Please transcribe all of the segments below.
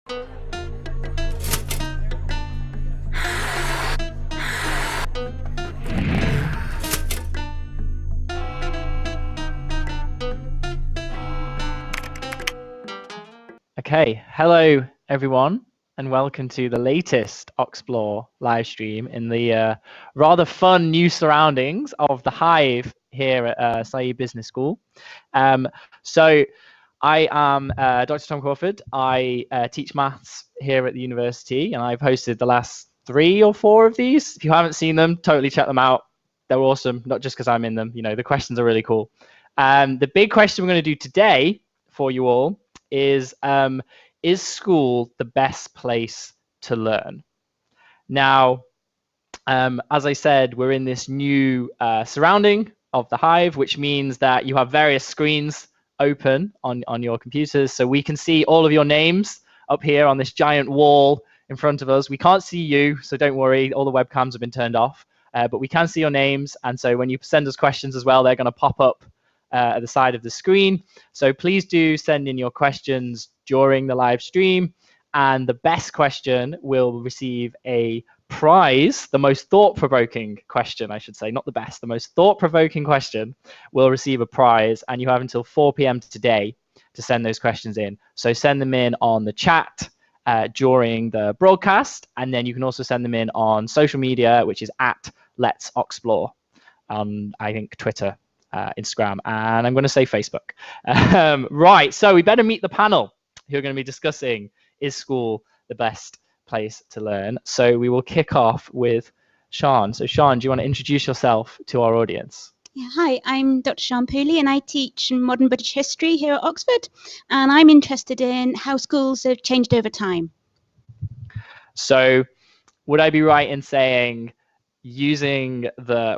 Okay, hello everyone, and welcome to the latest Oxplore live stream in the rather fun new surroundings of the Hive here at Saïd Business School. So I am Dr Tom Crawford. I teach maths here at the university, and I've hosted the last 3 or 4 of these. If you haven't seen them, totally check them out. They're awesome, not just because I'm in them. You know, the questions are really cool. The big question we're going to do today for you all is school the best place to learn? Now, as I said, we're in this new surrounding of the Hive, which means that you have various screens open on your computers. So we can see all of your names up here on this giant wall in front of us. We can't see you, so don't worry, all the webcams have been turned off, but we can see your names. And so when you send us questions as well, they're going to pop up at the side of the screen. So please do send in your questions during the live stream, and the best question will receive a prize. The most thought-provoking question, I should say, not the best, the most thought-provoking question will receive a prize, and you have until 4 p.m. today to send those questions in. So send them in on the chat during the broadcast, and then you can also send them in on social media, which is at Let's Oxplore, I think Twitter, Instagram, and I'm going to say Facebook. Right, so we better meet the panel who are going to be discussing, is school the best place to learn? So we will kick off with Sian. So Sian, do you want to introduce yourself to our audience? Yeah, hi, I'm Dr Sian Pooley, and I teach modern British history here at Oxford, and I'm interested in how schools have changed over time. So would I be right in saying, using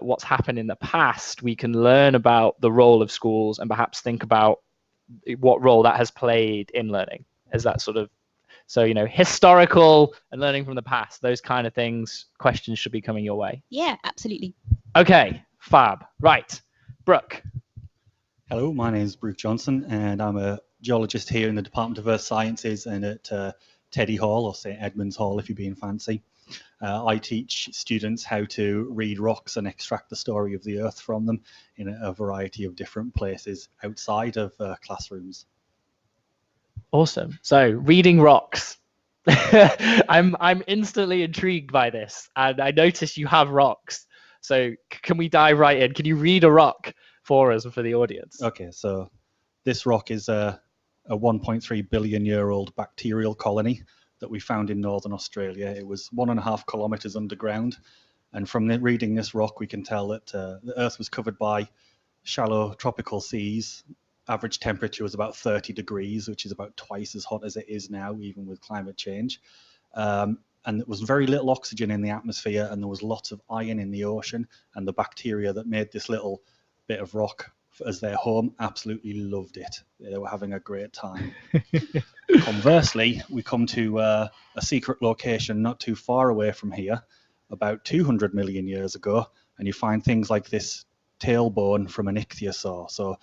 what's happened in the past, we can learn about the role of schools and perhaps think about what role that has played in learning? Is that sort of, so, you know, historical and learning from the past, those kind of things, questions should be coming your way? Yeah, absolutely. Okay, fab. Right, Brooke. Hello, my name is Brooke Johnson, and I'm a geologist here in the Department of Earth Sciences and at Teddy Hall, or St Edmunds Hall if you're being fancy. I teach students how to read rocks and extract the story of the Earth from them in a variety of different places outside of classrooms. Awesome. So reading rocks. I'm instantly intrigued by this, and I notice you have rocks. So can we dive right in? Can you read a rock for us and for the audience? Okay, so this rock is a 1.3 billion year old bacterial colony that we found in northern Australia. It was 1.5 kilometers underground, and from reading this rock we can tell that the Earth was covered by shallow tropical seas. Average temperature was about 30 degrees, which is about twice as hot as it is now, even with climate change. And there was very little oxygen in the atmosphere, and there was lots of iron in the ocean, and the bacteria that made this little bit of rock as their home absolutely loved it. They were having a great time. Conversely, we come to a secret location not too far away from here, about 200 million years ago, and you find things like this tailbone from an ichthyosaur, so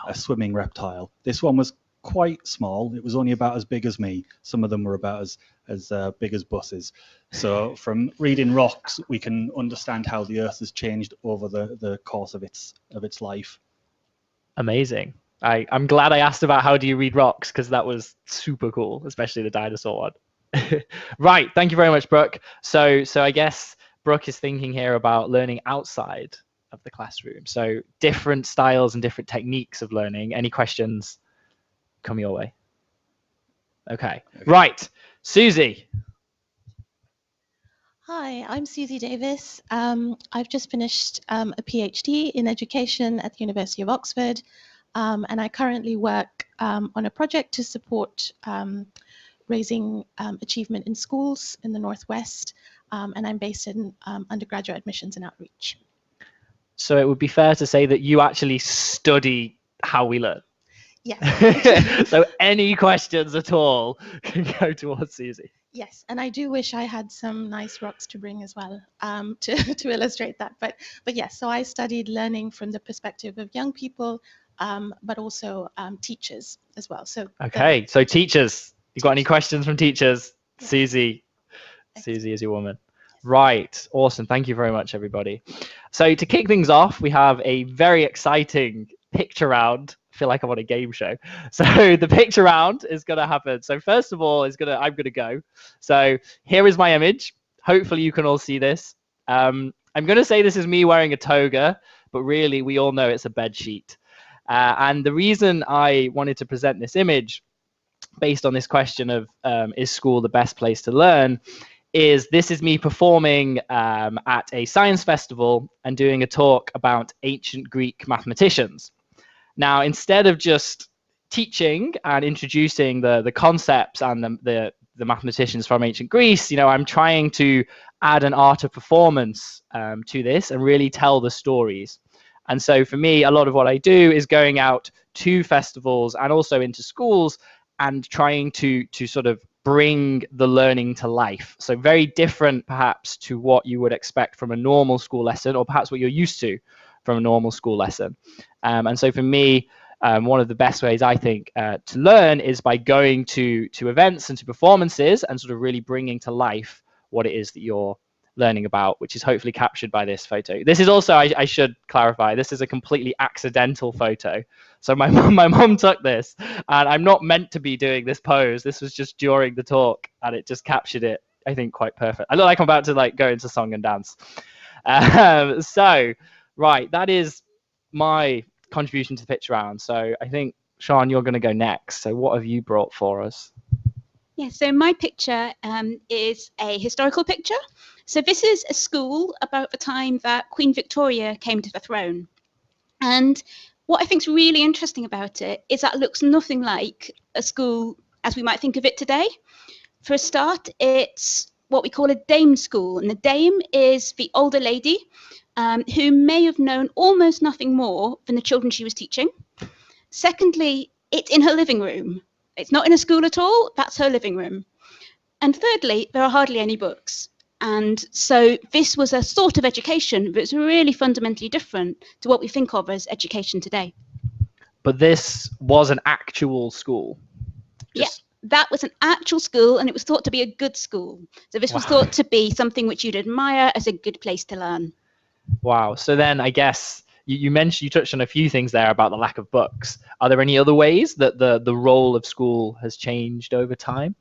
a swimming reptile. This one was quite small. It was only about as big as me. Some of them were about as big as buses. So from reading rocks, we can understand how the Earth has changed over the course of its life. Amazing. I'm glad I asked about how do you read rocks, because that was super cool, especially the dinosaur one. Right, thank you very much, Brooke. So I guess Brooke is thinking here about learning outside of the classroom. So different styles and different techniques of learning. Any questions come your way? Okay. Right, Susie. Hi, I'm Susila Davis. I've just finished a PhD in education at the University of Oxford, and I currently work on a project to support raising achievement in schools in the Northwest, and I'm based in undergraduate admissions and outreach. So it would be fair to say that you actually study how we learn. Yes. So any questions at all can go towards Susie. Yes, and I do wish I had some nice rocks to bring as well to illustrate that. But yes, so I studied learning from the perspective of young people, but also teachers as well. So okay, so teachers. You got any questions from teachers? Yeah. Susie is your woman. Right, awesome. Thank you very much, everybody. So to kick things off, we have a very exciting picture round. I feel like I'm on a game show. So the picture round is going to happen. So first of all, I'm going to go. So here is my image. Hopefully you can all see this. I'm going to say this is me wearing a toga, but really we all know it's a bed sheet. And the reason I wanted to present this image based on this question of is school the best place to learn is this is me performing at a science festival and doing a talk about ancient Greek mathematicians. Now, instead of just teaching and introducing the concepts and the mathematicians from ancient Greece, I'm trying to add an art of performance to this and really tell the stories. And so for me, a lot of what I do is going out to festivals and also into schools and trying to sort of bring the learning to life. So very different perhaps to what you would expect from a normal school lesson, or perhaps what you're used to from a normal school lesson. And so for me, one of the best ways I think to learn is by going to events and to performances and sort of really bringing to life what it is that you're learning about, which is hopefully captured by this photo. This is also, I should clarify, this is a completely accidental photo. So my mom took this, and I'm not meant to be doing this pose. This was just during the talk, and it just captured it, I think, quite perfect. I look like I'm about to go into song and dance. So, right, that is my contribution to the picture round. So I think, Sian, you're going to go next. So what have you brought for us? Yeah, so my picture is a historical picture. So this is a school about the time that Queen Victoria came to the throne. And what I think is really interesting about it is that it looks nothing like a school as we might think of it today. For a start, it's what we call a dame school. And the dame is the older lady who may have known almost nothing more than the children she was teaching. Secondly, it's in her living room. It's not in a school at all. That's her living room. And thirdly, there are hardly any books. And so this was a sort of education that's really fundamentally different to what we think of as education today. But this was an actual school. Yeah, that was an actual school, and it was thought to be a good school. So this was thought to be something which you'd admire as a good place to learn. Wow. So then I guess you touched on a few things there about the lack of books. Are there any other ways that the role of school has changed over time?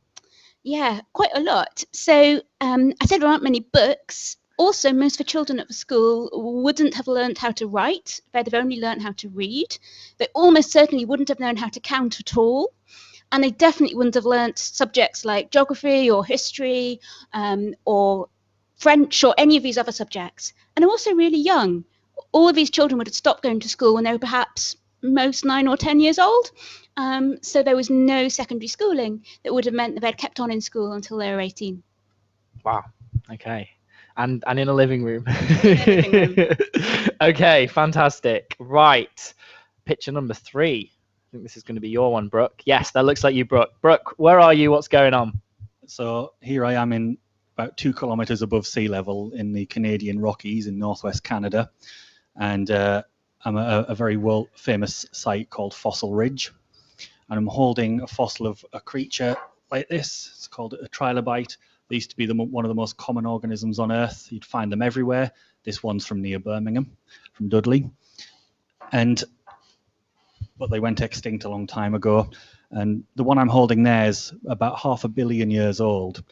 Yeah, quite a lot. So I said there aren't many books. Also, most of the children at the school wouldn't have learned how to write. They'd have only learned how to read. They almost certainly wouldn't have known how to count at all. And they definitely wouldn't have learnt subjects like geography or history or French or any of these other subjects. And they're also really young. All of these children would have stopped going to school when they were perhaps most 9 or 10 years old. So there was no secondary schooling that would have meant that they'd kept on in school until they were 18. Wow. Okay. And in a living room. Living room. Okay, fantastic. Right. Picture number 3. I think this is going to be your one, Brooke. Yes, that looks like you, Brooke. Brooke, where are you? What's going on? So here I am in about 2 kilometers above sea level in the Canadian Rockies in northwest Canada. And I'm at a very world famous site called Fossil Ridge. And I'm holding a fossil of a creature like this. It's called a trilobite. They used to be one of the most common organisms on Earth. You'd find them everywhere. This one's from near Birmingham, from Dudley. But they went extinct a long time ago. And the one I'm holding there is about 500 million years old.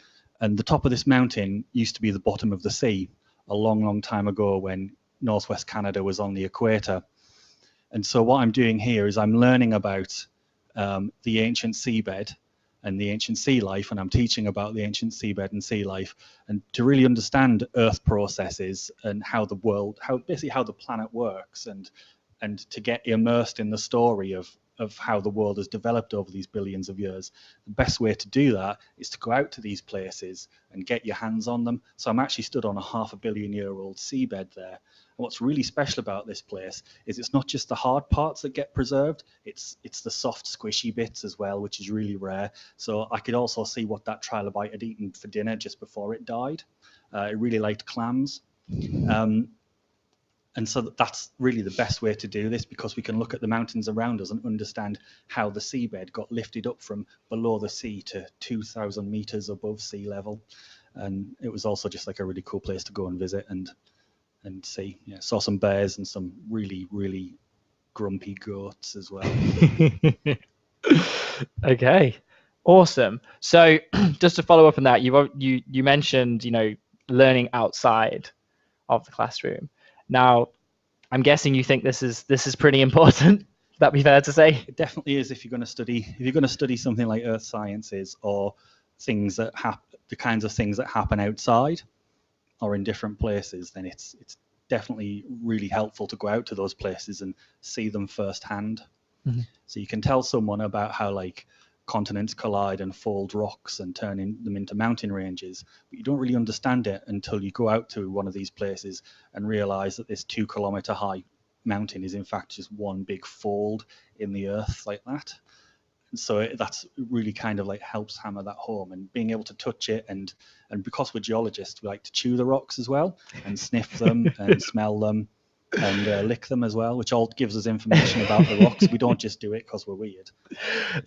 And the top of this mountain used to be the bottom of the sea a long, long time ago when northwest Canada was on the equator. And so what I'm doing here is I'm learning about the ancient seabed and the ancient sea life, and I'm teaching about the ancient seabed and sea life, and to really understand Earth processes and how the world, basically how the planet works, and to get immersed in the story of how the world has developed over these billions of years. The best way to do that is to go out to these places and get your hands on them. So I'm actually stood on a 500 million year old seabed there. And what's really special about this place is it's not just the hard parts that get preserved, it's the soft, squishy bits as well, which is really rare. So I could also see what that trilobite had eaten for dinner just before it died. It really liked clams. And so that's really the best way to do this, because we can look at the mountains around us and understand how the seabed got lifted up from below the sea to 2,000 meters above sea level. And it was also just like a really cool place to go and visit and see. Yeah, saw some bears and some really, really grumpy goats as well. Okay, awesome. So just to follow up on that, you mentioned, you know, learning outside of the classroom. Now, I'm guessing you think this is pretty important. Would that be fair to say? It definitely is. If you're going to study something like earth sciences or things that the kinds of things that happen outside or in different places, then it's definitely really helpful to go out to those places and see them firsthand. Mm-hmm. So you can tell someone about how like continents collide and fold rocks and turn them into mountain ranges, but you don't really understand it until you go out to one of these places and realize that this 2-kilometer high mountain is in fact just one big fold in the earth like that. And so that's really kind of like helps hammer that home, and being able to touch it, and because we're geologists, we like to chew the rocks as well and sniff them and smell them and lick them as well, which all gives us information about the rocks. We don't just do it because we're weird.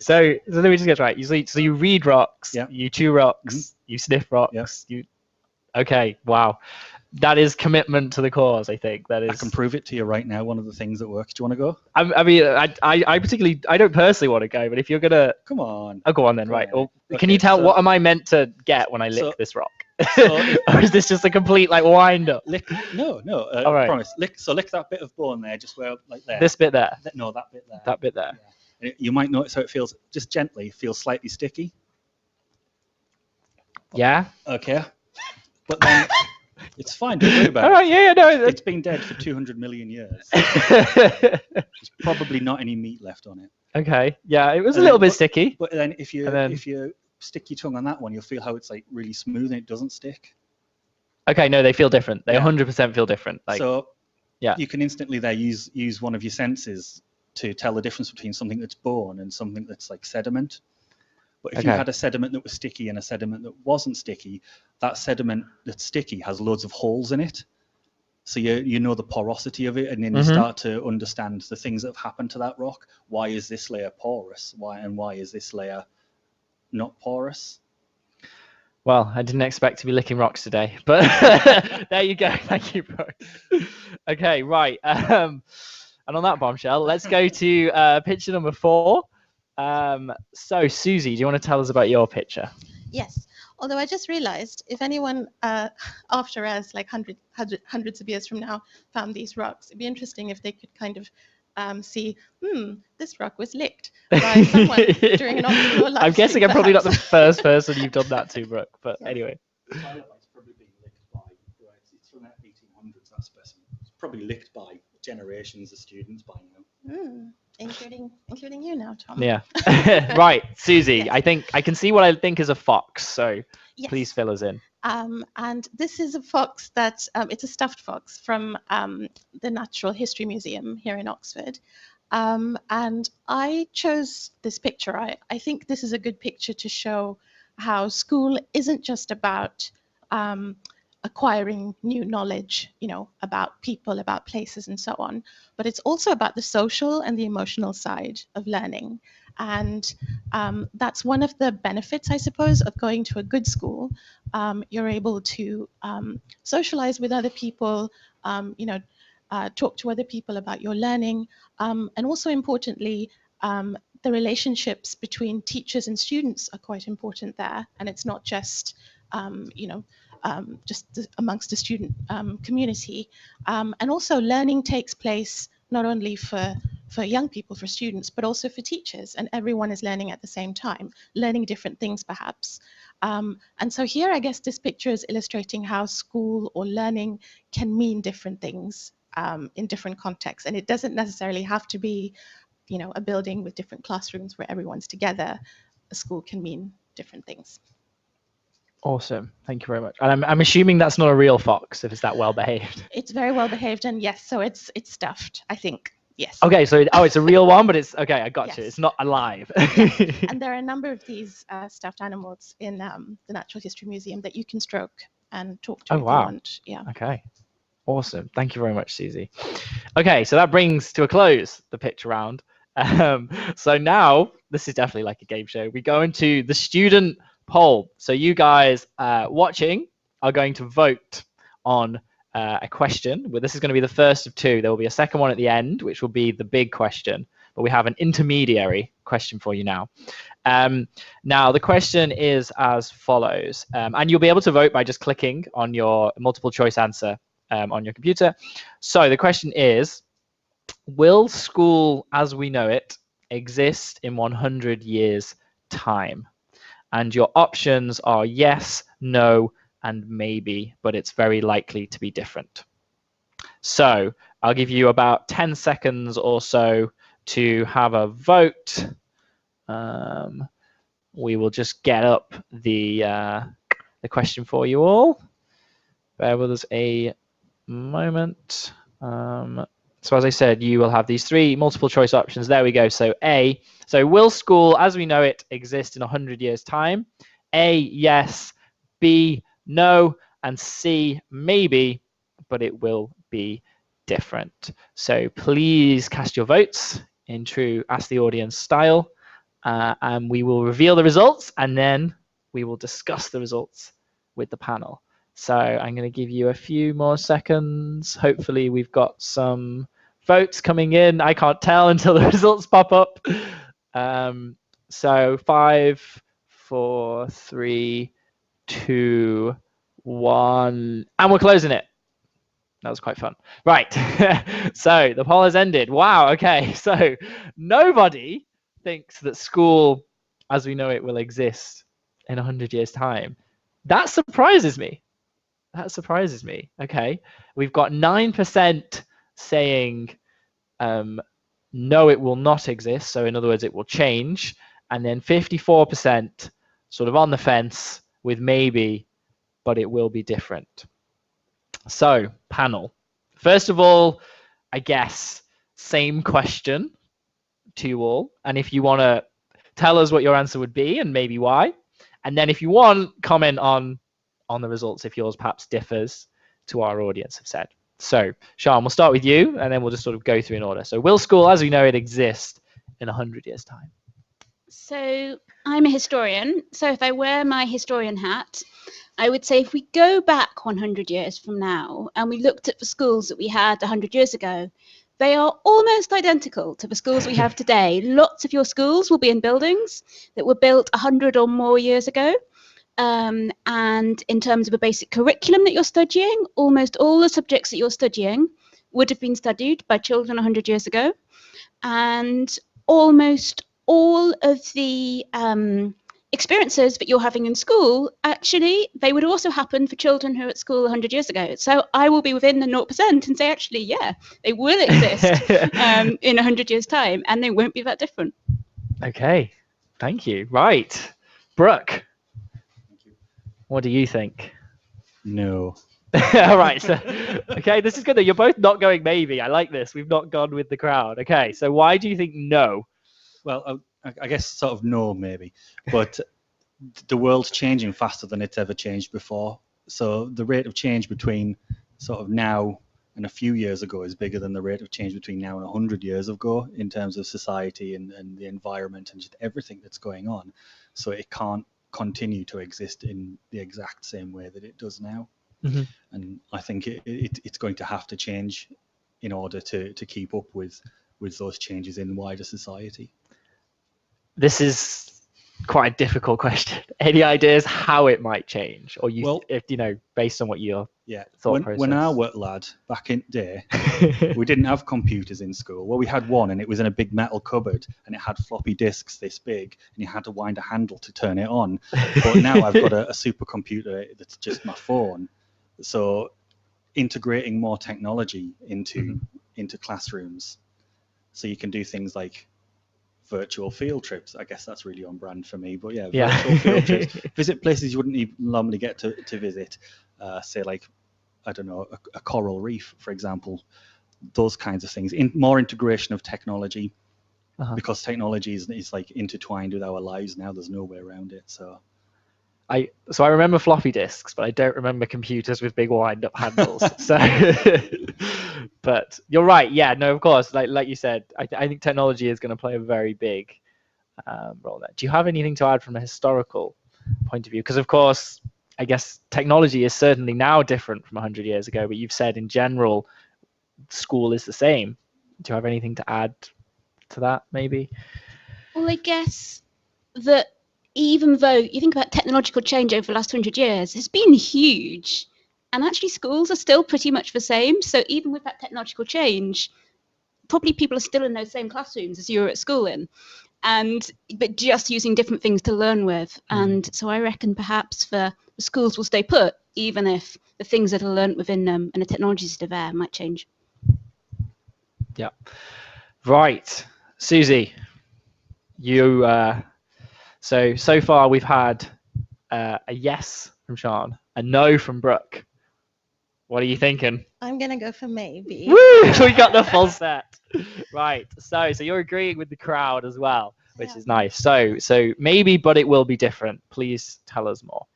So let me just get right. So you read rocks, Yeah. you chew rocks, Mhm. you sniff rocks. Yeah. Okay, wow. That is commitment to the cause, I think. That is. I can prove it to you right now. One of the things that works. Do you want to go? I mean, I particularly, I don't personally want to go, but if you're gonna, Come on. I'll go on then. Go Right. on. Well, can Okay, you tell so- what am I meant to get when I lick so- this rock? so- Or is this just a complete like wind up? No. All right. I promise. Lick that bit of bone there, just where like there. This bit there. No, that bit there. That bit there. Yeah. You might notice how it feels just gently. Feels slightly sticky. Yeah. Okay. But then it's fine. Don't worry about All it. right. Yeah. No. It's been dead for 200 million years. There's probably not any meat left on it. Okay. Yeah. It was a And little then- bit sticky. But then if you And then- if you stick your tongue on that one, you'll feel how it's like really smooth and it doesn't stick. Okay. No, they feel different. They Yeah. 100% feel different. Like. So yeah. you can instantly there use one of your senses to tell the difference between something that's bone and something that's like sediment. But if you Okay. had a sediment that was sticky and a sediment that wasn't sticky, that sediment that's sticky has loads of holes in it. So you know the porosity of it, and then you Mhm. start to understand the things that have happened to that rock. Why is this layer porous? Why is this layer not porous? Well, I didn't expect to be licking rocks today, but there you go. Thank you, bro. Okay, right. And on that bombshell, let's go to picture number 4. So, Susie, do you want to tell us about your picture? Yes. Although I just realized if anyone after us, like hundreds of years from now, found these rocks, it'd be interesting if they could kind of see, this rock was licked by someone during an Oxplore live I'm guessing stream, I'm probably not the perhaps. first person you've done that to, Brooke, but Yeah. anyway. It's probably being licked by, it's from the 1800s, that specimen. It's probably licked by generations of students by now. Including you now, Tom. Yeah. Right, Susie, Yes. I think I can see what I think is a fox, so Yes. please fill us in. And this is a fox that it's a stuffed fox from the Natural History Museum here in Oxford. And I chose this picture. I think this is a good picture to show how school isn't just about acquiring new knowledge, about people, about places, and so on, but it's also about the social and the emotional side of learning. And that's one of the benefits, I suppose, of going to a good school. You're able to socialize with other people, talk to other people about your learning, and also importantly, the relationships between teachers and students are quite important there. And it's not just, amongst the student community. And also learning takes place not only for young people, for students, but also for teachers, and everyone is learning at the same time, learning different things perhaps. And so here, I guess this picture is illustrating how school or learning can mean different things in different contexts. And it doesn't necessarily have to be, a building with different classrooms where everyone's together. A school can mean different things. Awesome. Thank you very much. And I'm assuming that's not a real fox if it's that well behaved. It's very well behaved, and yes, so it's stuffed, I think. Yes. Okay, so it's a real one, but it's okay. I got you. Yes. It's not alive. And there are a number of these stuffed animals in the Natural History Museum that you can stroke and talk to Oh, if wow. you want. Yeah. Okay. Awesome. Thank you very much, Susie. Okay, so that brings to a close the picture round. So now, this is definitely like a game show. We go into the student poll. So you guys watching are going to vote on a question. Well, this is going to be the first of two. There will be a second one at the end, which will be the big question. But we have an intermediary question for you now. Now, the question is as follows. And you'll be able to vote by just clicking on your multiple choice answer on your computer. So the question is, will school as we know it exist in 100 years' time? And your options are yes, no, and maybe, but it's very likely to be different. So I'll give you about 10 seconds or so to have a vote. We will just get up the question for you all. Bear with us a moment. So as I said, you will have these three multiple choice options. There we go. So A, so will school as we know it exist in 100 years' time? A, yes. B, no. And C, maybe, but it will be different. So please cast your votes in true Ask the Audience style, and we will reveal the results, and then we will discuss the results with the panel. So I'm going to give you a few more seconds. Hopefully we've got some votes coming in. I can't tell until the results pop up. So 5, 4, 3, 2, 1, and we're closing it. That was quite fun. Right. So the poll has ended. Wow. Okay. So nobody thinks that school as we know it will exist in 100 years' time. That surprises me. That surprises me. Okay, we've got 9% saying no, it will not exist. So in other words, it will change. And then 54% sort of on the fence with maybe, but it will be different. So panel, first of all, I guess same question to you all. And if you want to tell us what your answer would be and maybe why. And then if you want, comment on the results if yours perhaps differs to our audience have said. So, Sian, we'll start with you, and then we'll just sort of go through in order. So, will school as we know it exist in 100 years' time? So, I'm a historian. So, if I wear my historian hat, I would say if we go back 100 years from now and we looked at the schools that we had 100 years ago, they are almost identical to the schools we have today. Lots of your schools will be in buildings that were built 100 or more years ago. And in terms of a basic curriculum that you're studying, almost all the subjects that you're studying would have been studied by children 100 years ago. And almost all of the experiences that you're having in school, actually, they would also happen for children who are at school 100 years ago. So I will be within the 0% and say, actually, yeah, they will exist in 100 years' time, and they won't be that different. Okay, thank you. Right, Brooke. What do you think? No. All right. So, okay, this is good. You're both not going maybe. I like this. We've not gone with the crowd. Okay, so why do you think no? Well, I guess sort of no, maybe. But the world's changing faster than it's ever changed before. So the rate of change between sort of now and a few years ago is bigger than the rate of change between now and 100 years ago in terms of society and the environment and just everything that's going on. So it can't continue to exist in the exact same way that it does now. Mm-hmm. And I think it's going to have to change in order to keep up with those changes in wider society. This is quite a difficult question. Any ideas how it might change, or if you know, based on what your thought process? When I worked, lad, back in the day, we didn't have computers in school. Well, we had one, and it was in a big metal cupboard, and it had floppy disks this big, and you had to wind a handle to turn it on. But now I've got a supercomputer that's just my phone. So integrating more technology into classrooms, so you can do things like virtual field trips. I guess that's really on brand for me, but virtual field trips. Visit places you wouldn't even normally get to visit, say like, I don't know, a coral reef, for example, those kinds of things. More integration of technology, because technology is like intertwined with our lives now. There's no way around it. So So I remember floppy disks, but I don't remember computers with big wind-up handles. So, but you're right. Yeah, no, of course. Like you said, I think technology is going to play a very big role there. Do you have anything to add from a historical point of view? Because of course, I guess technology is certainly now different from 100 years ago. But you've said in general, school is the same. Do you have anything to add to that, maybe? Well, I guess that even though you think about technological change over the last 100 years, it's been huge. And actually, schools are still pretty much the same. So even with that technological change, probably people are still in those same classrooms as you were at school in, but just using different things to learn with. And so I reckon perhaps the schools will stay put, even if the things that are learnt within them and the technologies that are there might change. Yeah. Right. Susie, you so far we've had a yes from Sean, a no from Brooke. What are you thinking? I'm gonna go for maybe. Woo! We got the full set. Right. So you're agreeing with the crowd as well, which is nice. So maybe, but it will be different. Please tell us more.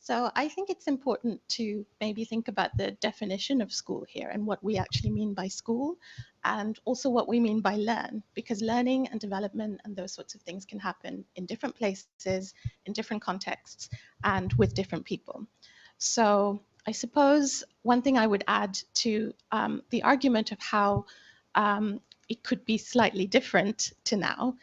So I think it's important to maybe think about the definition of school here and what we actually mean by school, and also what we mean by learn, because learning and development and those sorts of things can happen in different places, in different contexts, and with different people. So I suppose one thing I would add to the argument of how it could be slightly different to now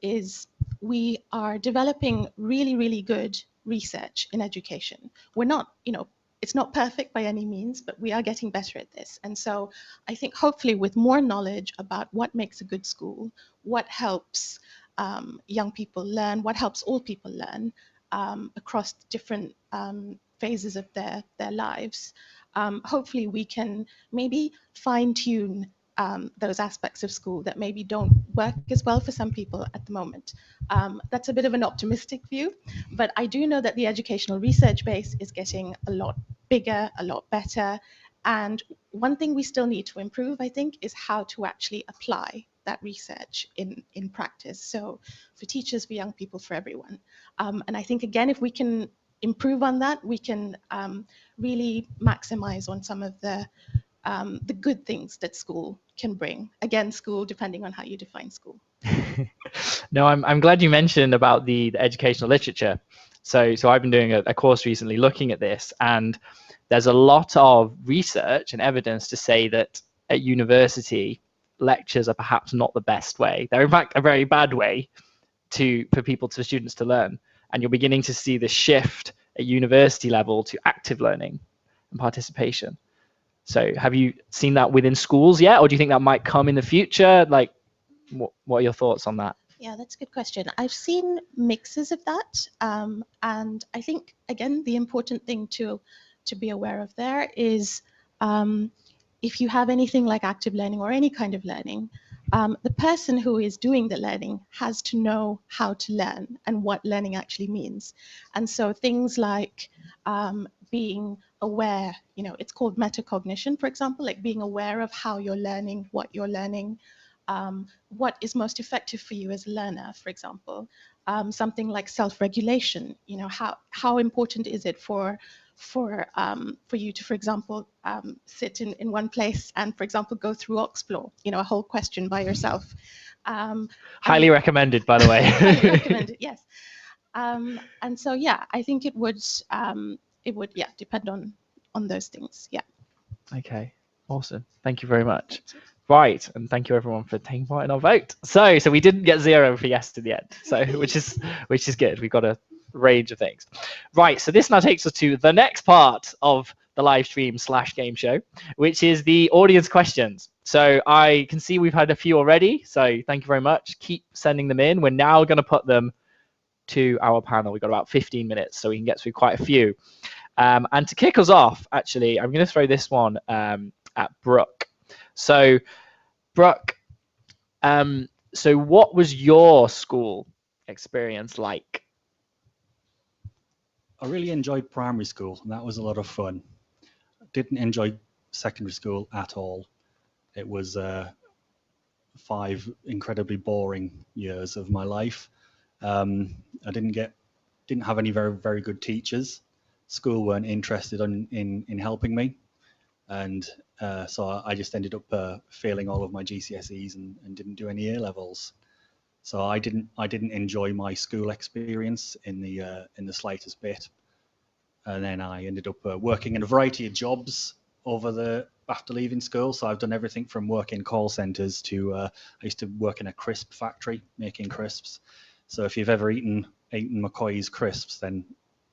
is we are developing really, really good research in education. We're not, it's not perfect by any means, but we are getting better at this. And so I think hopefully with more knowledge about what makes a good school, what helps young people learn, what helps all people learn across different phases of their lives, hopefully we can maybe fine-tune those aspects of school that maybe don't work as well for some people at the moment. That's a bit of an optimistic view, but I do know that the educational research base is getting a lot bigger, a lot better. And one thing we still need to improve, I think, is how to actually apply that research in practice. So for teachers, for young people, for everyone. And I think, again, if we can improve on that, we can really maximize on some of the good things that school can bring. Again, school, depending on how you define school. No, I'm glad you mentioned about the educational literature. So I've been doing a course recently looking at this, and there's a lot of research and evidence to say that at university, lectures are perhaps not the best way. They're in fact a very bad way for students to learn. And you're beginning to see the shift at university level to active learning and participation. So have you seen that within schools yet, or do you think that might come in the future? Like, what are your thoughts on that? Yeah, that's a good question. I've seen mixes of that. And I think, again, the important thing to be aware of there is if you have anything like active learning or any kind of learning, the person who is doing the learning has to know how to learn and what learning actually means. And so things like being aware, it's called metacognition, for example, like being aware of how you're learning, what you're learning, what is most effective for you as a learner, for example. Something like self-regulation, how important is it for you to, for example, sit in one place and, for example, go through Oxplore, a whole question by yourself. Highly recommended, by the way. Highly recommended, yes. And so, yeah, I think it would depend on those things. Yeah. Okay, awesome. Thank you very much. Right, and thank you everyone for taking part in our vote. So we didn't get 0 for yes to the end, so which is good. We've got a range of things. Right, so this now takes us to the next part of the live stream / game show, which is the audience questions. So I can see we've had a few already, so thank you very much. Keep sending them in. We're now going to put them to our panel. We've got about 15 minutes, so we can get through quite a few. And to kick us off, actually, I'm going to throw this one at Brooke. So, Brooke, so what was your school experience like? I really enjoyed primary school, and that was a lot of fun. I didn't enjoy secondary school at all. It was 5 incredibly boring years of my life. I didn't didn't have any very good teachers. School weren't interested in helping me, and so I just ended up failing all of my GCSEs and didn't do any A levels. So I didn't enjoy my school experience in the slightest bit. And then I ended up working in a variety of jobs after leaving school. So I've done everything from working call centres to I used to work in a crisp factory making crisps. So if you've ever eaten McCoy's crisps, then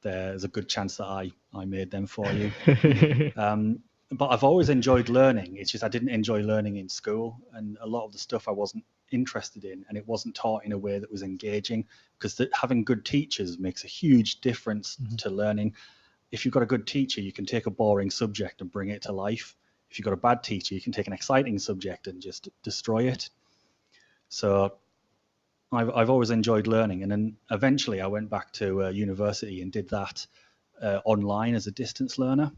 there's a good chance that I made them for you. But I've always enjoyed learning. It's just I didn't enjoy learning in school, and a lot of the stuff I wasn't interested in, and it wasn't taught in a way that was engaging, because having good teachers makes a huge difference to learning. If you've got a good teacher, you can take a boring subject and bring it to life. If you've got a bad teacher, you can take an exciting subject and just destroy it. So I've always enjoyed learning, and then eventually I went back to university and did that online as a distance learner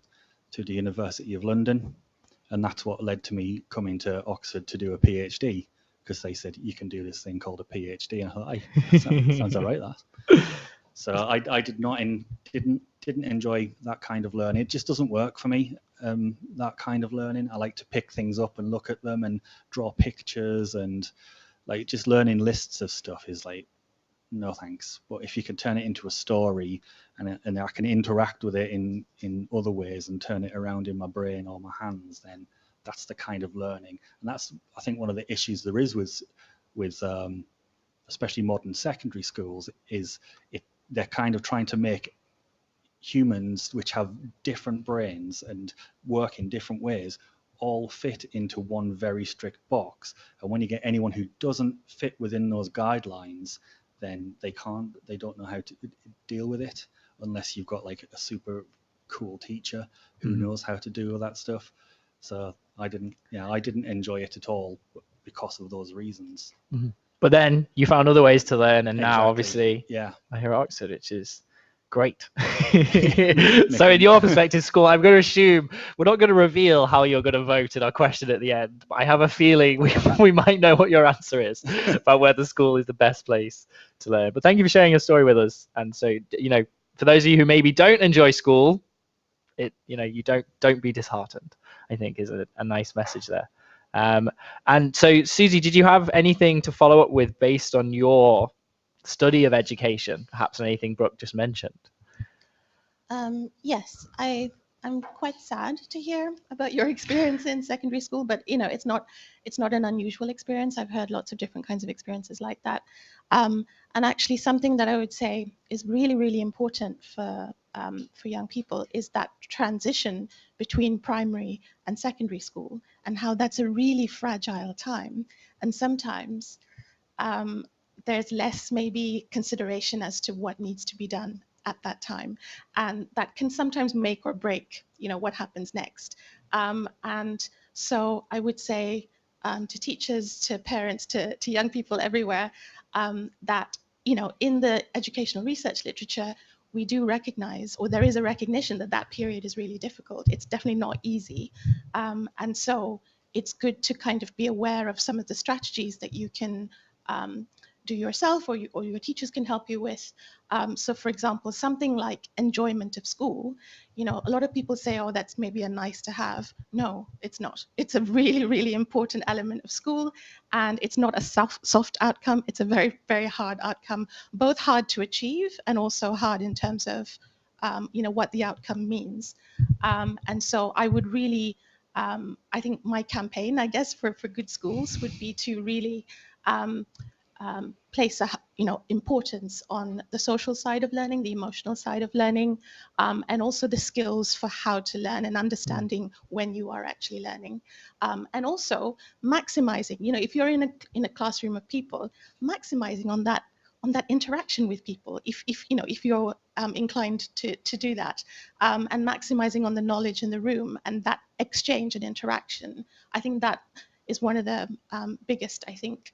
to the University of London, and that's what led to me coming to Oxford to do a PhD, because they said you can do this thing called a PhD, and I thought, hey, sounds all right, that. So I didn't enjoy that kind of learning. It just doesn't work for me. That kind of learning. I like to pick things up and look at them and draw pictures, and like just learning lists of stuff is like, no thanks. But if you can turn it into a story and I can interact with it in other ways and turn it around in my brain or my hands, then that's the kind of learning. And that's, I think, one of the issues there is with especially modern secondary schools is they're kind of trying to make humans which have different brains and work in different ways all fit into one very strict box. And when you get anyone who doesn't fit within those guidelines, then they don't know how to deal with it unless you've got like a super cool teacher who knows how to do all that stuff. So I didn't enjoy it at all because of those reasons. But then you found other ways to learn, and now obviously yeah, I hear Oxford, which is great. So in your perspective, school, I'm going to assume we're not going to reveal how you're going to vote in our question at the end, but I have a feeling we might know what your answer is about whether school is the best place to learn. But thank you for sharing your story with us. And so, for those of you who maybe don't enjoy school, you don't be disheartened, I think is a nice message there. And so, Susie, did you have anything to follow up with based on your study of education, perhaps anything Brooke just mentioned? Yes, I'm quite sad to hear about your experience in secondary school, but it's not an unusual experience. I've heard lots of different kinds of experiences like that. And actually something that I would say is really, really important for young people is that transition between primary and secondary school, and how that's a really fragile time. And sometimes there's less maybe consideration as to what needs to be done at that time, and that can sometimes make or break what happens next. And so I would say to teachers, to parents, to young people everywhere, that in the educational research literature, we do recognize, or there is a recognition, that period is really difficult. It's definitely not easy, and so it's good to kind of be aware of some of the strategies that you can do yourself, or your teachers can help you with. So for example, something like enjoyment of school, a lot of people say, oh, that's maybe a nice to have. No, it's not. It's a really, really important element of school, and it's not a soft outcome. It's a very, very hard outcome, both hard to achieve and also hard in terms of what the outcome means. And so I would really, I think my campaign, I guess, for good schools would be to really place importance on the social side of learning, the emotional side of learning, and also the skills for how to learn and understanding when you are actually learning, and also maximizing. If you're in a classroom of people, maximizing on that interaction with people, if you're inclined to do that, and maximizing on the knowledge in the room and that exchange and interaction. I think that is one of the biggest, I think,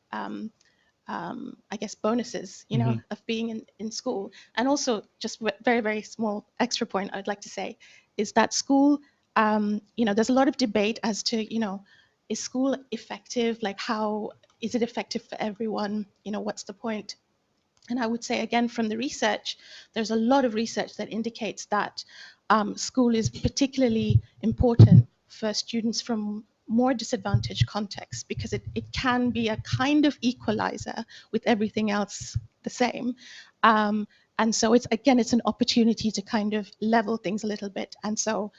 I guess, bonuses, of being in school. And also, just very, very small extra point I'd like to say is that school, there's a lot of debate as to, is school effective? Like, how is it effective for everyone? What's the point? And I would say, again, from the research, there's a lot of research that indicates that school is particularly important for students from more disadvantaged contexts, because it can be a kind of equalizer with everything else the same. And so it's an opportunity to kind of level things a little bit. And so,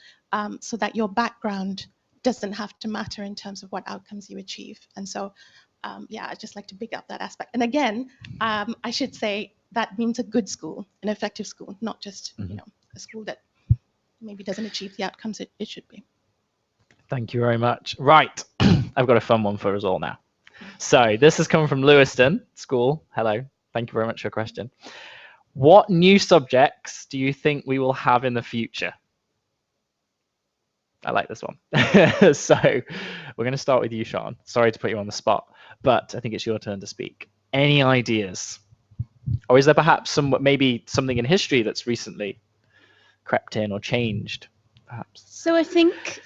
so that your background doesn't have to matter in terms of what outcomes you achieve. And so, yeah, I'd just like to big up that aspect. And again, I should say that means a good school, an effective school, not just, you know, a school that maybe doesn't achieve the outcomes it should be. Thank you very much. Right, I've got a fun one for us all now. So this is coming from Lewiston School. Hello, thank you very much for your question. What new subjects do you think we will have in the future? I like this one. So we're going to start with you, Sean. Sorry to put you on the spot, but I think it's your turn to speak. Any ideas? Or is there perhaps maybe something in history that's recently crept in or changed, perhaps? So I think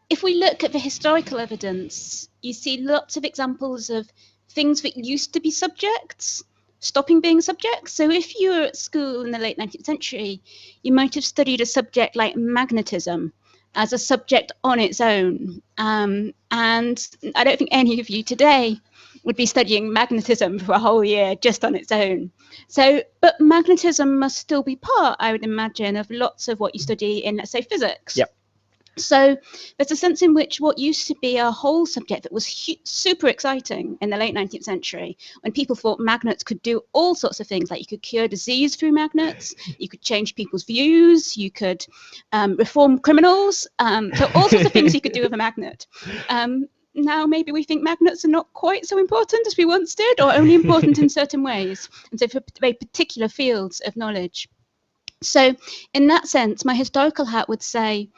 if we look at the historical evidence, you see lots of examples of things that used to be subjects stopping being subjects. So if you were at school in the late 19th century, you might have studied a subject like magnetism as a subject on its own. And I don't think any of you today would be studying magnetism for a whole year just on its own. So, but magnetism must still be part, I would imagine, of lots of what you study in, let's say, physics. Yep. So there's a sense in which what used to be a whole subject that was super exciting in the late 19th century, when people thought magnets could do all sorts of things, like you could cure disease through magnets, you could change people's views, you could reform criminals, so all sorts of things you could do with a magnet. Now maybe we think magnets are not quite so important as we once did, or only important in certain ways, and so for very particular fields of knowledge. So in that sense, my historical hat would say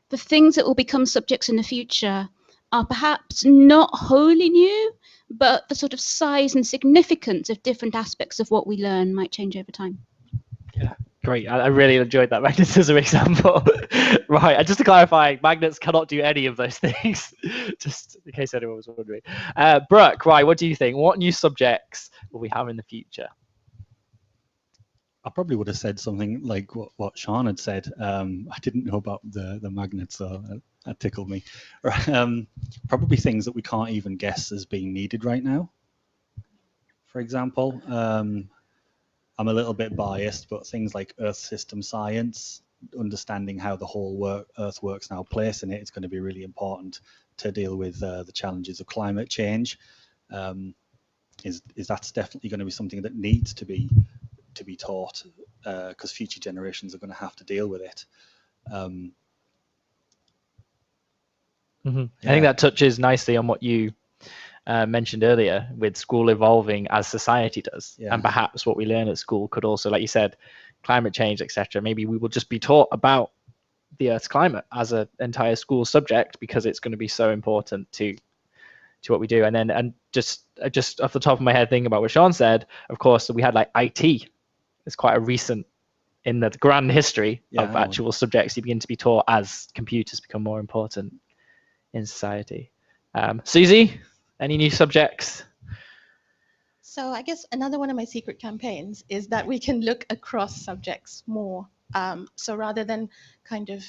the things that will become subjects in the future are perhaps not wholly new, but the sort of size and significance of different aspects of what we learn might change over time. Yeah, great. I really enjoyed that magnetism example. Right, and just to clarify, magnets cannot do any of those things, just in case anyone was wondering. Brooke, right, what do you think? What new subjects will we have in the future? I probably would have said something like what Sean had said. I didn't know about the magnets, so that tickled me. Probably things that we can't even guess as being needed right now. For example, I'm a little bit biased, but things like Earth system science, understanding how the whole Earth works now, place in it, is going to be really important to deal with the challenges of climate change. That's definitely going to be something that needs to be taught, because future generations are going to have to deal with it. I think that touches nicely on what you mentioned earlier, with school evolving as society does. And perhaps what we learn at school could also, like you said, climate change, etc. Maybe we will just be taught about the Earth's climate as an entire school subject, because it's going to be so important to what we do. And just off the top of my head, thinking about what Sean said, of course, we had like IT. It's quite a recent in the grand history of actual subjects you begin to be taught as computers become more important in society. Susie, any new subjects? So I guess another one of my secret campaigns is that we can look across subjects more. So rather than kind of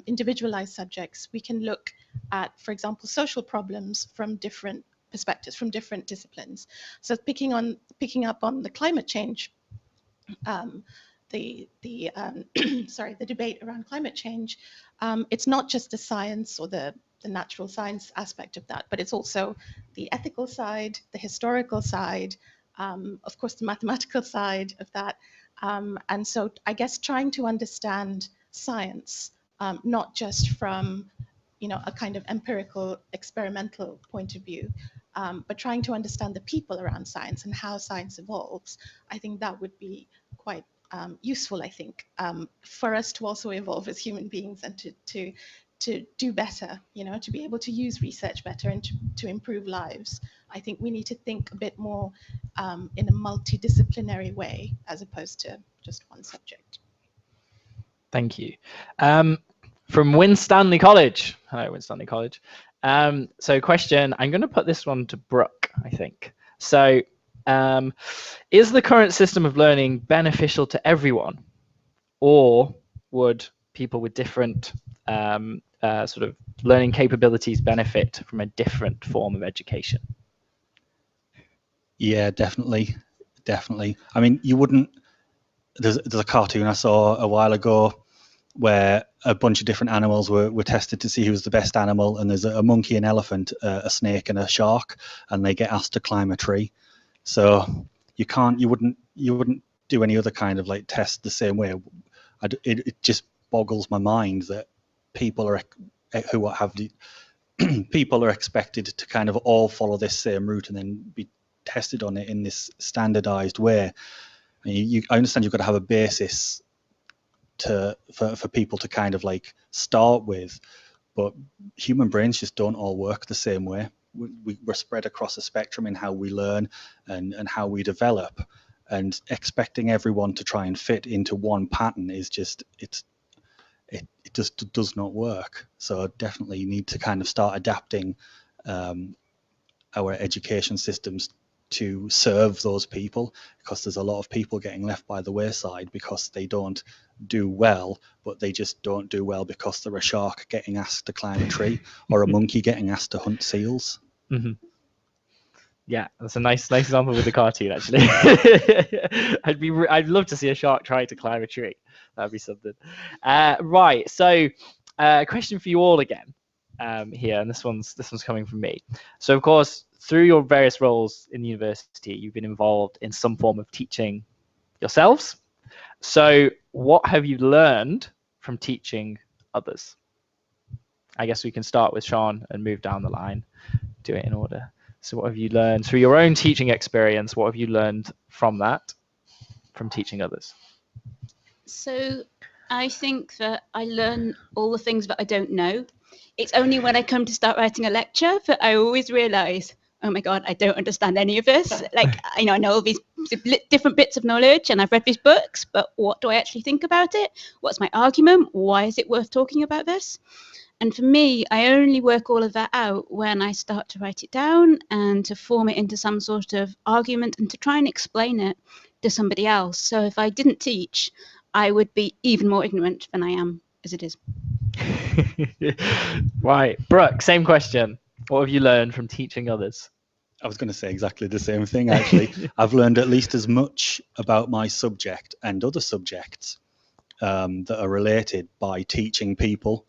individualized subjects, we can look at, for example, social problems from different perspectives, from different disciplines. So picking up on the climate change, the debate around climate change, it's not just the science or the natural science aspect of that, but it's also the ethical side, the historical side, of course, the mathematical side of that. And so I guess trying to understand science, not just from, a kind of empirical, experimental point of view, but trying to understand the people around science and how science evolves, I think that would be quite useful, I think, for us to also evolve as human beings and to do better, to be able to use research better and to improve lives. I think we need to think a bit more in a multidisciplinary way as opposed to just one subject. Thank you. From Winstanley College. Hello, Winstanley College. So question, I'm going to put this one to Brooke, I think. So Is the current system of learning beneficial to everyone, or would people with different sort of learning capabilities benefit from a different form of education? Yeah, definitely. I mean, you wouldn't. There's a cartoon I saw a while ago where a bunch of different animals were tested to see who was the best animal, and there's a monkey, an elephant, a snake, and a shark, and they get asked to climb a tree. So you wouldn't do any other kind of like test the same way. It just boggles my mind that people are people are expected to kind of all follow this same route and then be tested on it in this standardized way. I understand you've got to have a basis for people to kind of like start with, but human brains just don't all work the same way. We're spread across a spectrum in how we learn and how we develop, and expecting everyone to try and fit into one pattern is just it just does not work. So definitely you need to kind of start adapting our education systems to serve those people, because there's a lot of people getting left by the wayside because they don't do well, but they just don't do well because they're a shark getting asked to climb a tree or a monkey getting asked to hunt seals. Mm-hmm. Yeah, that's a nice example with the cartoon, actually. I'd love to see a shark try to climb a tree. That'd be something. Right, so a question for you all again here, and this one's coming from me. So of course, through your various roles in the university, you've been involved in some form of teaching yourselves. So what have you learned from teaching others? I guess we can start with Sean and move down the line, do it in order. So what have you learned through your own teaching experience? What have you learned from that, from teaching others? So I think that I learn all the things that I don't know. It's only when I come to start writing a lecture that I always realize, oh my God, I don't understand any of this. Like, I know all these different bits of knowledge and I've read these books, but what do I actually think about it? What's my argument? Why is it worth talking about this? And for me, I only work all of that out when I start to write it down and to form it into some sort of argument and to try and explain it to somebody else. So if I didn't teach, I would be even more ignorant than I am as it is. Right. Brooke, same question. What have you learned from teaching others? I was going to say exactly the same thing, actually. I've learned at least as much about my subject and other subjects that are related by teaching people.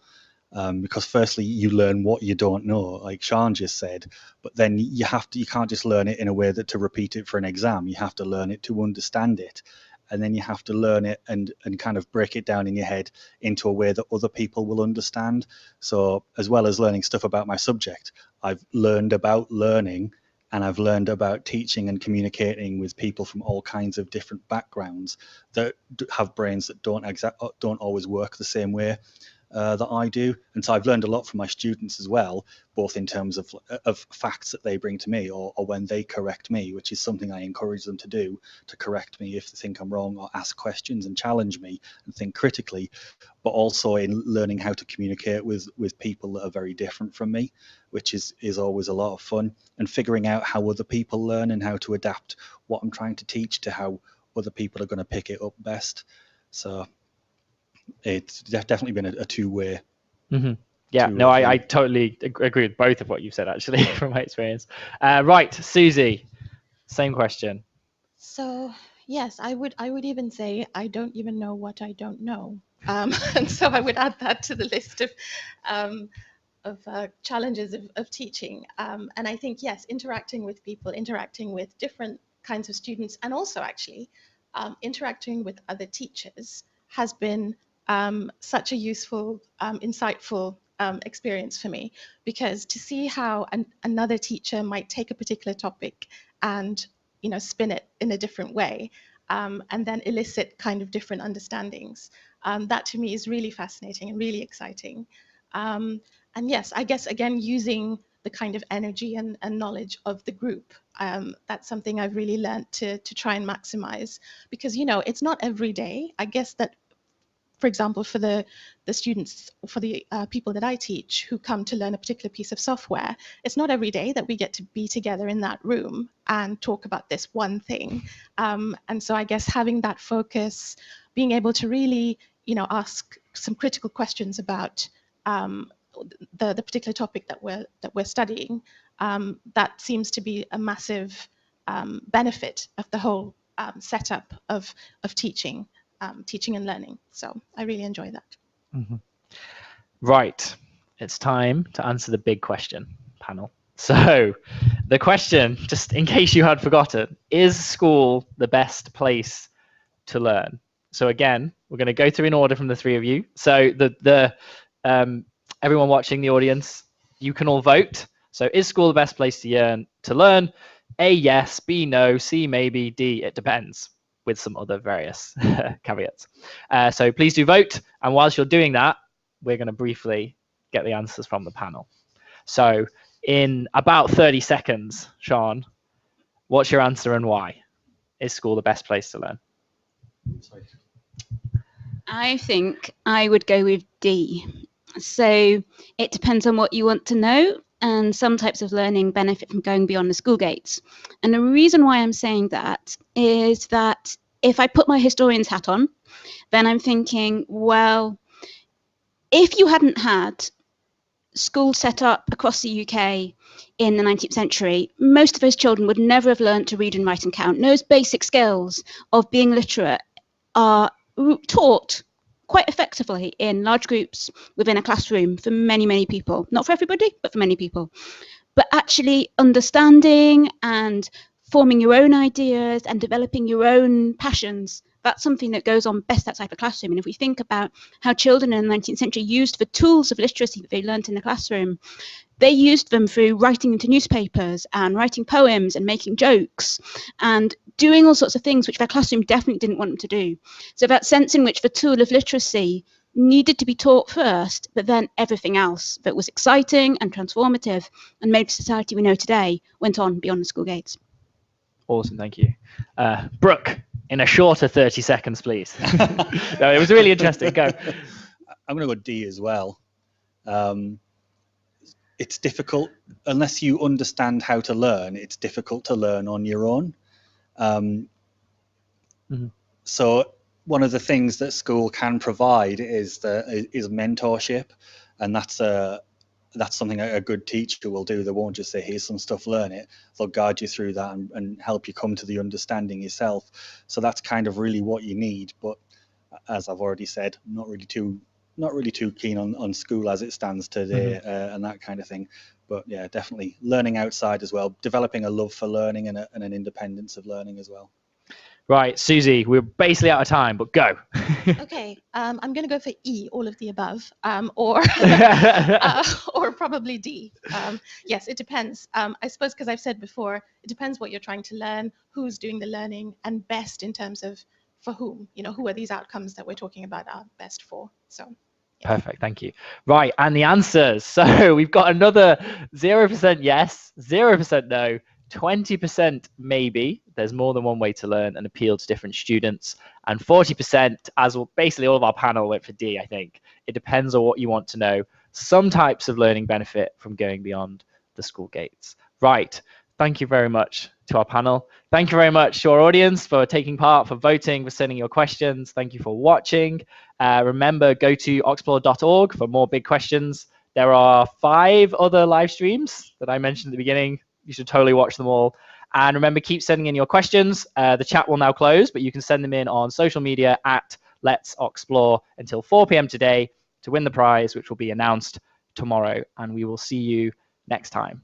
Because firstly, you learn what you don't know, like Sean just said, but then you can't just learn it in a way that to repeat it for an exam. You have to learn it to understand it. And then you have to learn it and kind of break it down in your head into a way that other people will understand. So as well as learning stuff about my subject, I've learned about learning, and I've learned about teaching and communicating with people from all kinds of different backgrounds that have brains that don't always work the same way that I do. And so I've learned a lot from my students as well, both in terms of facts that they bring to me or when they correct me, which is something I encourage them to do, to correct me if they think I'm wrong or ask questions and challenge me and think critically, but also in learning how to communicate with people that are very different from me, which is always a lot of fun, and figuring out how other people learn and how to adapt what I'm trying to teach to how other people are going to pick it up best. So it's definitely been a two-way. Mm-hmm. Yeah, no, I totally agree with both of what you've said, actually, from my experience. Right, Susie, same question. So yes, I would even say I don't even know what I don't know, and so I would add that to the list of challenges of teaching. And I think yes, interacting with people, interacting with different kinds of students, and also actually interacting with other teachers has been such a useful, insightful experience for me, because to see how another teacher might take a particular topic and spin it in a different way, and then elicit kind of different understandings, that to me is really fascinating and really exciting. And yes, I guess again using the kind of energy and knowledge of the group, that's something I've really learned to try and maximize, because it's not every day, I guess, that for example, for the students, for the people that I teach who come to learn a particular piece of software, it's not every day that we get to be together in that room and talk about this one thing. And so I guess having that focus, being able to really, ask some critical questions about the particular topic that we're studying, that seems to be a massive benefit of the whole setup of teaching. Teaching and learning. So I really enjoy that. Mm-hmm. Right. It's time to answer the big question, panel. So the question, just in case you had forgotten, is school the best place to learn? So again, we're going to go through in order from the three of you. So everyone watching, the audience, you can all vote. So is school the best place to learn? A, yes. B, no. C, maybe. D, it depends, with some other various caveats. So please do vote. And whilst you're doing that, we're going to briefly get the answers from the panel. So in about 30 seconds, Sean, what's your answer and why? Is school the best place to learn? Sorry. I think I would go with D. So it depends on what you want to know, and some types of learning benefit from going beyond the school gates. And the reason why I'm saying that is that if I put my historian's hat on, then I'm thinking, well, if you hadn't had schools set up across the UK in the 19th century, most of those children would never have learned to read and write and count. Those basic skills of being literate are taught quite effectively in large groups within a classroom for many, many people. Not for everybody, but for many people. But actually understanding and forming your own ideas and developing your own passions, that's something that goes on best outside the classroom. And if we think about how children in the 19th century used the tools of literacy that they learned in the classroom, they used them through writing into newspapers and writing poems and making jokes and doing all sorts of things which their classroom definitely didn't want them to do. So that sense in which the tool of literacy needed to be taught first, but then everything else that was exciting and transformative and made the society we know today went on beyond the school gates. Awesome, thank you. Brooke, in a shorter 30 seconds, please. No, it was really interesting. Go. I'm going to go D as well. It's difficult, unless you understand how to learn, it's difficult to learn on your own. So one of the things that school can provide is mentorship, and that's something a good teacher will do. They won't just say, here's some stuff, learn it. They'll guide you through that and help you come to the understanding yourself. So that's kind of really what you need. But as I've already said, not really too keen on school as it stands today, and that kind of thing. But yeah, definitely learning outside as well, developing a love for learning and an independence of learning as well. Right, Susie, we're basically out of time, but go. Okay, I'm going to go for E, all of the above, or probably D. Yes, it depends. I suppose because I've said before, it depends what you're trying to learn, who's doing the learning, and best in terms of for whom. Who are these outcomes that we're talking about are best for. So. Yeah. Perfect, thank you. Right, and the answers. So we've got another 0% yes, 0% no, 20% maybe. There's more than one way to learn and appeal to different students. And 40%, as well, basically all of our panel went for D, I think. It depends on what you want to know. Some types of learning benefit from going beyond the school gates. Right, thank you very much to our panel. Thank you very much to our audience for taking part, for voting, for sending your questions. Thank you for watching. Remember, go to oxplore.org for more big questions. There are 5 other live streams that I mentioned at the beginning. You should totally watch them all. And remember, keep sending in your questions. The chat will now close, but you can send them in on social media at Let's Oxplore until 4 p.m. today to win the prize, which will be announced tomorrow. And we will see you next time.